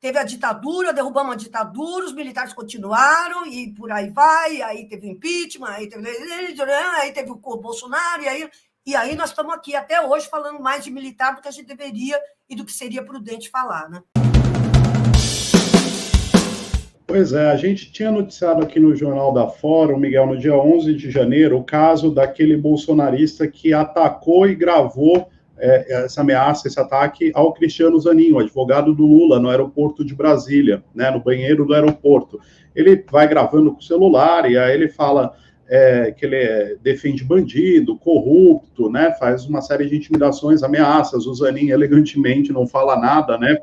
teve a ditadura, derrubamos a ditadura, os militares continuaram, e por aí vai, aí teve o impeachment, aí teve o Bolsonaro, e aí nós estamos aqui até hoje falando mais de militar do que a gente deveria e do que seria prudente falar, né? Pois é, a gente tinha noticiado aqui no Jornal da Fórum, Miguel, no dia 11 de janeiro, o caso daquele bolsonarista que atacou e gravou essa ameaça, esse ataque ao Cristiano Zanin, o advogado do Lula, no aeroporto de Brasília, né, no banheiro do aeroporto. Ele vai gravando com o celular e aí ele fala que ele defende bandido, corrupto, né, faz uma série de intimidações, ameaças. O Zanin elegantemente não fala nada, né,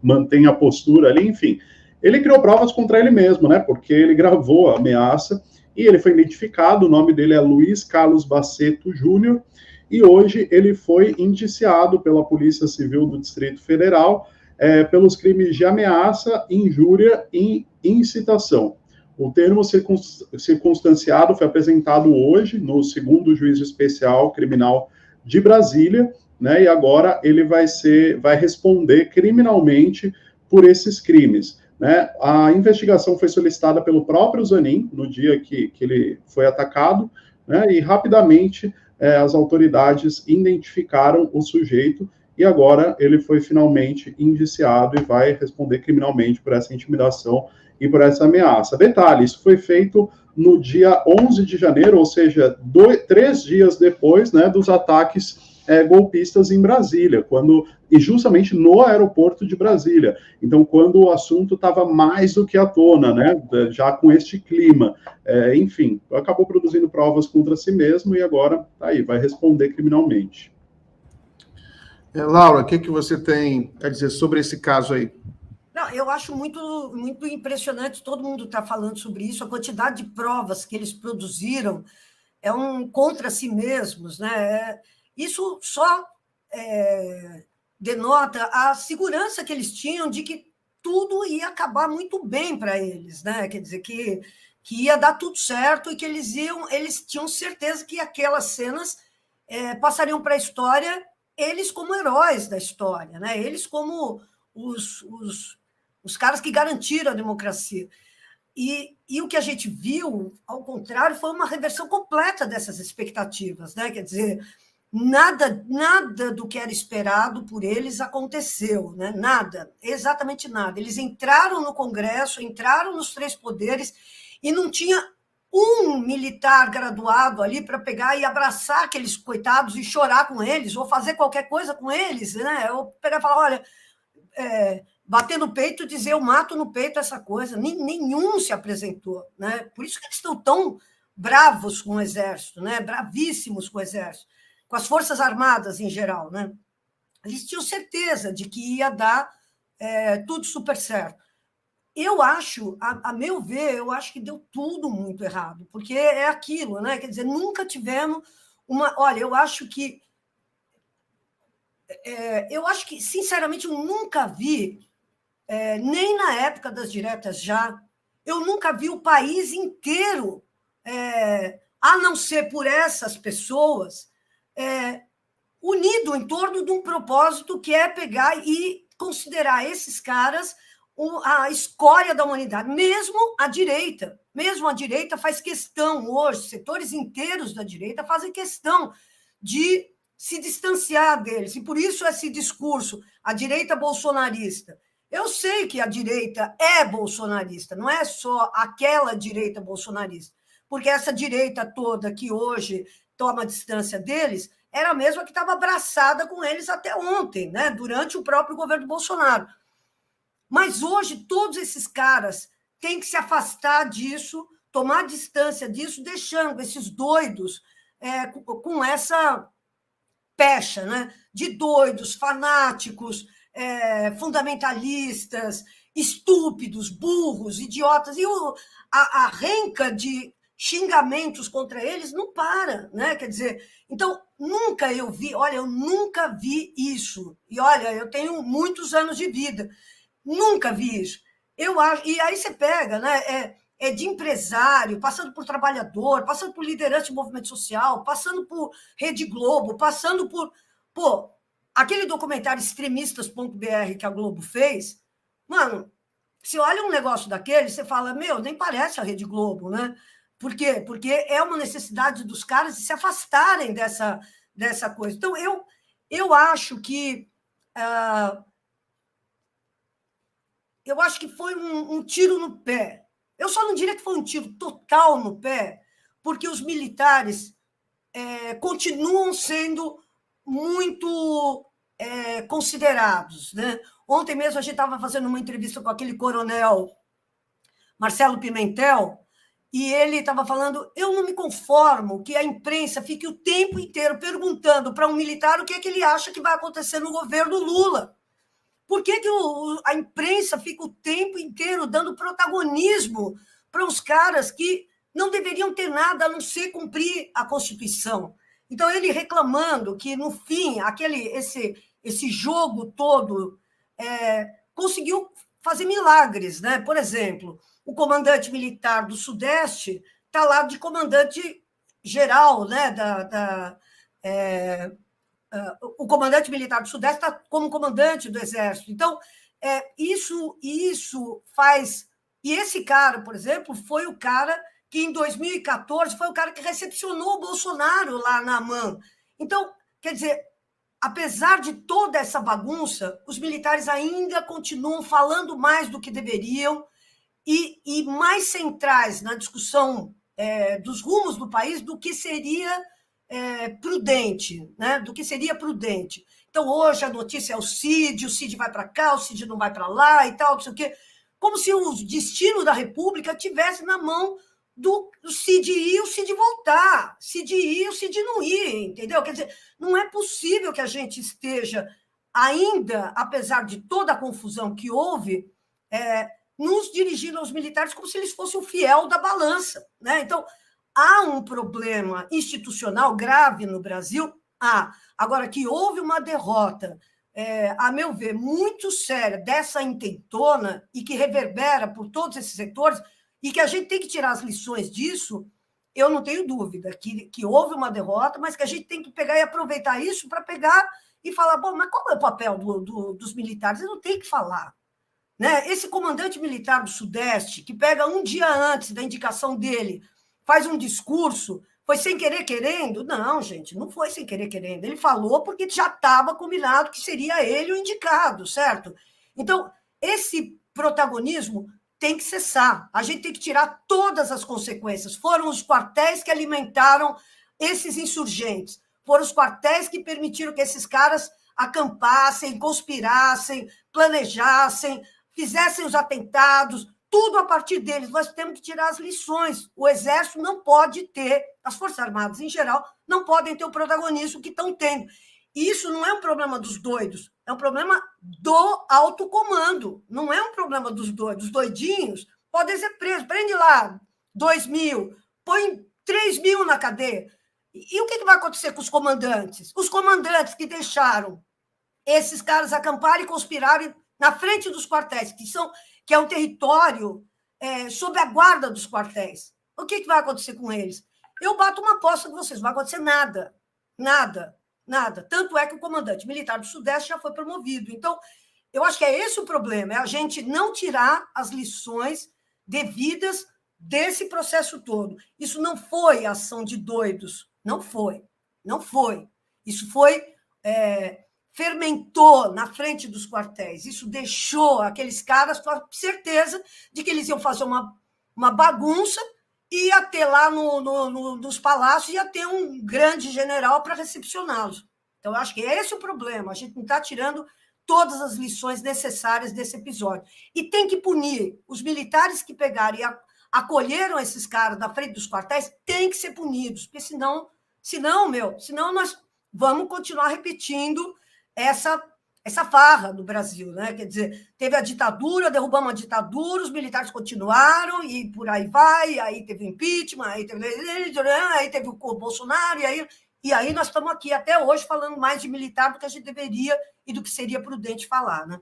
mantém a postura ali, enfim. Ele criou provas contra ele mesmo, né? Porque ele gravou a ameaça e ele foi identificado. O nome dele é Luiz Carlos Baceto Júnior e hoje ele foi indiciado pela Polícia Civil do Distrito Federal pelos crimes de ameaça, injúria e incitação. O termo circunstanciado foi apresentado hoje no 2º Juízo Especial Criminal de Brasília, né? E agora ele vai responder criminalmente por esses crimes. Né? A investigação foi solicitada pelo próprio Zanin no dia que ele foi atacado, né? E rapidamente as autoridades identificaram o sujeito e agora ele foi finalmente indiciado e vai responder criminalmente por essa intimidação e por essa ameaça. Detalhe, isso foi feito no dia 11 de janeiro, ou seja, 3 dias depois, né, dos ataques golpistas em Brasília, e justamente no aeroporto de Brasília. Então, quando o assunto estava mais do que à tona, né, já com este clima. Enfim, acabou produzindo provas contra si mesmo e agora tá aí, vai responder criminalmente. Laura, o que você tem a dizer sobre esse caso aí? Não, eu acho muito, muito impressionante, todo mundo está falando sobre isso, a quantidade de provas que eles produziram é contra si mesmos, né? Isso só denota a segurança que eles tinham de que tudo ia acabar muito bem para eles, né? Quer dizer, que ia dar tudo certo e que eles tinham certeza que aquelas cenas passariam para a história, eles como heróis da história, né? Eles como os caras que garantiram a democracia. E o que a gente viu, ao contrário, foi uma reversão completa dessas expectativas, né? Quer dizer, nada do que era esperado por eles aconteceu, né? Nada, exatamente nada. Eles entraram no Congresso, entraram nos 3 poderes e não tinha um militar graduado ali para pegar e abraçar aqueles coitados e chorar com eles, ou fazer qualquer coisa com eles, né? Ou pegar e falar, olha, bater no peito e dizer, eu mato no peito essa coisa. Nenhum se apresentou, né? Por isso que eles estão tão bravos com o Exército, né? Bravíssimos com o Exército, com as Forças Armadas em geral, né? Eles tinham certeza de que ia dar tudo super certo. Eu acho, a meu ver, eu acho que deu tudo muito errado, porque é aquilo, né? Quer dizer, nunca tivemos uma... Olha, eu acho que, sinceramente, eu nunca vi, nem na época das diretas já, eu nunca vi o país inteiro, a não ser por essas pessoas, unido em torno de um propósito que é pegar e considerar esses caras a escória da humanidade. Mesmo a direita faz questão hoje, setores inteiros da direita fazem questão de se distanciar deles, e por isso esse discurso, a direita bolsonarista. Eu sei que a direita é bolsonarista, não é só aquela direita bolsonarista, porque essa direita toda que hoje toma distância deles era a mesma que estava abraçada com eles até ontem, né? Durante o próprio governo Bolsonaro. Mas hoje todos esses caras têm que se afastar disso, tomar distância disso, deixando esses doidos com essa pecha, né? De doidos, fanáticos, fundamentalistas, estúpidos, burros, idiotas. E a renca de xingamentos contra eles não para, né? Quer dizer, então, eu nunca vi isso. E olha, eu tenho muitos anos de vida, nunca vi isso. Eu acho, e aí você pega, né? De empresário, passando por trabalhador, passando por liderança de movimento social, passando por Rede Globo, passando por aquele documentário extremistas.br que a Globo fez, Mano, você olha um negócio daquele, você fala, meu, nem parece a Rede Globo, né? Por quê? Porque é uma necessidade dos caras de se afastarem dessa coisa. Então, eu acho que foi um tiro no pé. Eu só não diria que foi um tiro total no pé, porque os militares continuam sendo muito considerados, né? Ontem mesmo a gente estava fazendo uma entrevista com aquele coronel Marcelo Pimentel, e ele estava falando, eu não me conformo que a imprensa fique o tempo inteiro perguntando para um militar o que é que ele acha que vai acontecer no governo Lula. Por que a imprensa fica o tempo inteiro dando protagonismo para os caras que não deveriam ter nada a não ser cumprir a Constituição? Então, ele reclamando que, no fim, esse jogo todo conseguiu fazer milagres, né? Por exemplo, o comandante militar do Sudeste está lá de comandante geral, né? O comandante militar do Sudeste está como comandante do Exército. Então, isso faz... E esse cara, por exemplo, foi o cara que, em 2014, foi o cara que recepcionou o Bolsonaro lá na AMAN. Então, quer dizer, apesar de toda essa bagunça, os militares ainda continuam falando mais do que deveriam e mais centrais na discussão dos rumos do país do que seria prudente, né? Do que seria prudente. Então, hoje a notícia é o CID vai para cá, o CID não vai para lá e tal, não sei o quê, como se o destino da República tivesse na mão do CID ir e o CID voltar, CID ir e o CID não ir, entendeu? Quer dizer, não é possível que a gente esteja ainda, apesar de toda a confusão que houve, nos dirigindo aos militares como se eles fossem o fiel da balança, né? Então, há um problema institucional grave no Brasil. Agora, que houve uma derrota, a meu ver, muito séria dessa intentona e que reverbera por todos esses setores e que a gente tem que tirar as lições disso, eu não tenho dúvida que houve uma derrota, mas que a gente tem que pegar e aproveitar isso para pegar e falar, bom, mas qual é o papel dos militares? Eles não têm que falar. Né? Esse comandante militar do Sudeste, que pega um dia antes da indicação dele, faz um discurso, foi sem querer querendo? Não, gente, não foi sem querer querendo. Ele falou porque já estava combinado que seria ele o indicado, certo? Então, esse protagonismo tem que cessar. A gente tem que tirar todas as consequências. Foram os quartéis que alimentaram esses insurgentes. Foram os quartéis que permitiram que esses caras acampassem, conspirassem, planejassem, fizessem os atentados, tudo a partir deles. Nós temos que tirar as lições. O Exército não pode ter, as Forças Armadas em geral, não podem ter o protagonismo que estão tendo. E isso não é um problema dos doidos, é um problema do alto comando, não é um problema dos doidos. Os doidinhos podem ser presos, prende lá 2.000, põe 3.000 na cadeia. E o que vai acontecer com os comandantes? Os comandantes que deixaram esses caras acamparem e conspirarem na frente dos quartéis, que é um território sob a guarda dos quartéis. O que vai acontecer com eles? Eu bato uma aposta com vocês, não vai acontecer nada. Nada. Nada. Tanto é que o comandante militar do Sudeste já foi promovido. Então, eu acho que é esse o problema, é a gente não tirar as lições devidas desse processo todo. Isso não foi ação de doidos. Não foi. Não foi. Isso foi... fermentou na frente dos quartéis. Isso deixou aqueles caras com a certeza de que eles iam fazer uma bagunça e ia ter lá nos palácios, ia ter um grande general para recepcioná-los. Então, eu acho que esse é o problema. A gente não está tirando todas as lições necessárias desse episódio. E tem que punir. Os militares que pegaram e acolheram esses caras na frente dos quartéis têm que ser punidos, porque senão nós vamos continuar repetindo essa farra do Brasil, né? Quer dizer, teve a ditadura, derrubamos a ditadura, os militares continuaram e por aí vai, aí teve impeachment, aí teve o Bolsonaro, e aí nós estamos aqui até hoje falando mais de militar do que a gente deveria e do que seria prudente falar, né?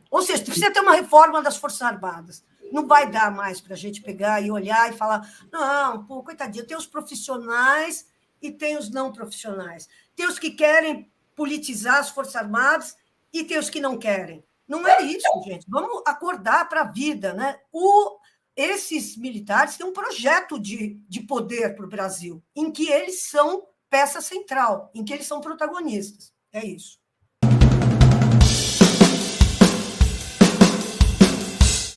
Ou seja, precisa ter uma reforma das Forças Armadas. Não vai dar mais para a gente pegar e olhar e falar, não, pô, coitadinho, tem os profissionais e tem os não profissionais. Tem os que querem politizar as Forças Armadas e tem os que não querem. Não é isso, gente. Vamos acordar para a vida, né? Esses militares têm um projeto de poder para o Brasil, em que eles são peça central, em que eles são protagonistas. É isso.